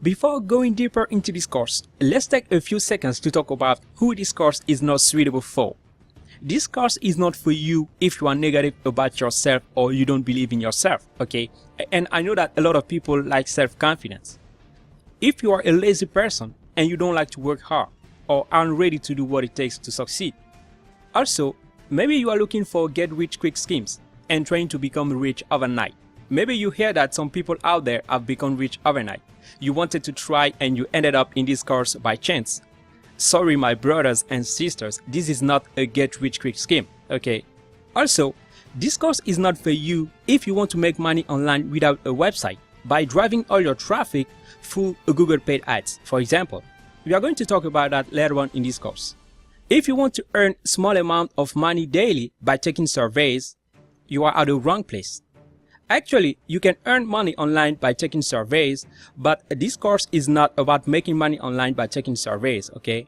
Before going deeper into this course, let's take a few seconds to talk about who this course is not suitable for. This course is not for you if you are negative about yourself or you don't believe in yourself, okay? And I know that a lot of people like self-confidence. If you are a lazy person and you don't like to work hard or aren't ready to do what it takes to succeed. Also, maybe you are looking for get-rich-quick schemes and trying to become rich overnight. Maybe you hear that some people out there have become rich overnight. You wanted to try and you ended up in this course by chance. Sorry, my brothers and sisters, this is not a get-rich-quick scheme, okay? Also, this course is not for you if you want to make money online without a website by driving all your traffic through a Google paid ads, for example. We are going to talk about that later on in this course. If you want to earn small amount of money daily by taking surveys, you are at the wrong place. Actually, you can earn money online by taking surveys, but this course is not about making money online by taking surveys, okay?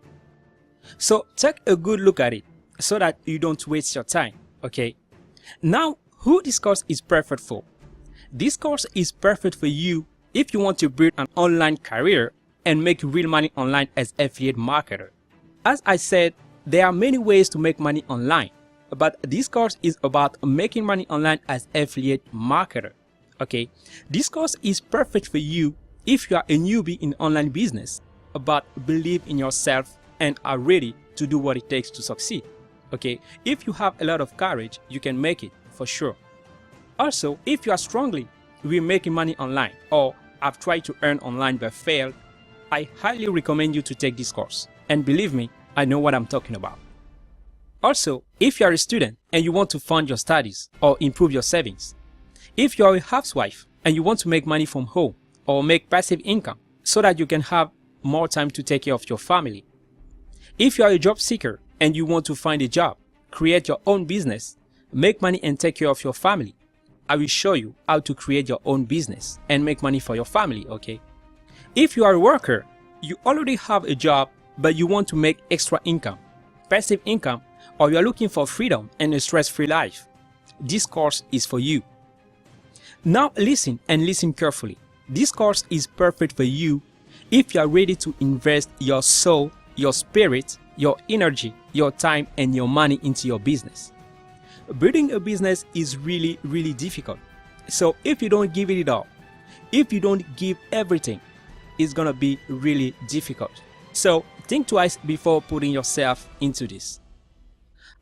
So take a good look at it so that you don't waste your time, okay? Now, who this course is perfect for? This course is perfect for you if you want to build an online career and make real money online as affiliate marketer. As I said, there are many ways to make money online. But this course is about making money online as affiliate marketer, okay? This course is perfect for you if you are a newbie in online business, but believe in yourself and are ready to do what it takes to succeed, okay? If you have a lot of courage, you can make it, for sure. Also, if you are strongly with making money online or have tried to earn online but failed, I highly recommend you to take this course. And believe me, I know what I'm talking about. Also, if you are a student and you want to fund your studies or improve your savings, if you are a housewife and you want to make money from home or make passive income so that you can have more time to take care of your family, if you are a job seeker and you want to find a job, create your own business, make money and take care of your family, I will show you how to create your own business and make money for your family, okay? If you are a worker, you already have a job but you want to make extra income, passive income, or you are looking for freedom and a stress-free life, this course is for you. Now listen and listen carefully. This course is perfect for you if you are ready to invest your soul, your spirit, your energy, your time, and your money into your business. Building a business is really, really difficult. So if you don't give it all, if you don't give everything, it's gonna be really difficult. So think twice before putting yourself into this.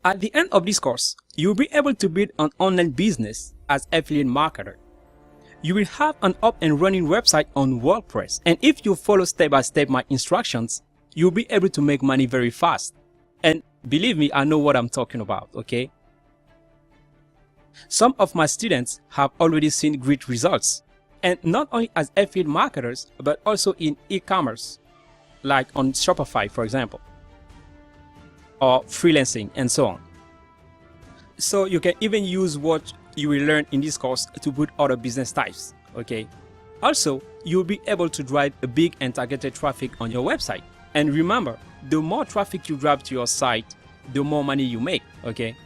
At the end of this course, you'll be able to build an online business as affiliate marketer. You will have an up and running website on WordPress, and if you follow step by step my instructions, you'll be able to make money very fast. And believe me, I know what I'm talking about, okay? Some of my students have already seen great results, and not only as affiliate marketers, but also in e-commerce, like on Shopify, for example, or freelancing and so on. So you can even use what you will learn in this course to build other business types, okay? Also, you'll be able to drive a big and targeted traffic on your website. And remember, the more traffic you drive to your site, the more money you make, okay?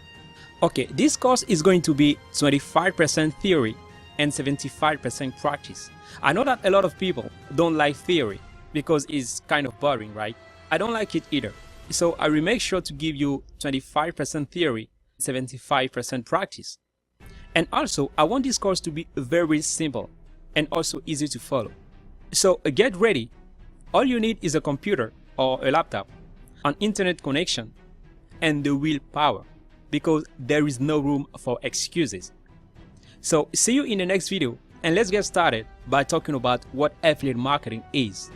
Okay, this course is going to be 25% theory and 75% practice. I know that a lot of people don't like theory because it's kind of boring, right? I don't like it either. So I will make sure to give you 25% theory, 75% practice. And also, I want this course to be very simple and also easy to follow. So get ready. All you need is a computer or a laptop, an internet connection, and the willpower, because there is no room for excuses. So see you in the next video, and let's get started by talking about what affiliate marketing is.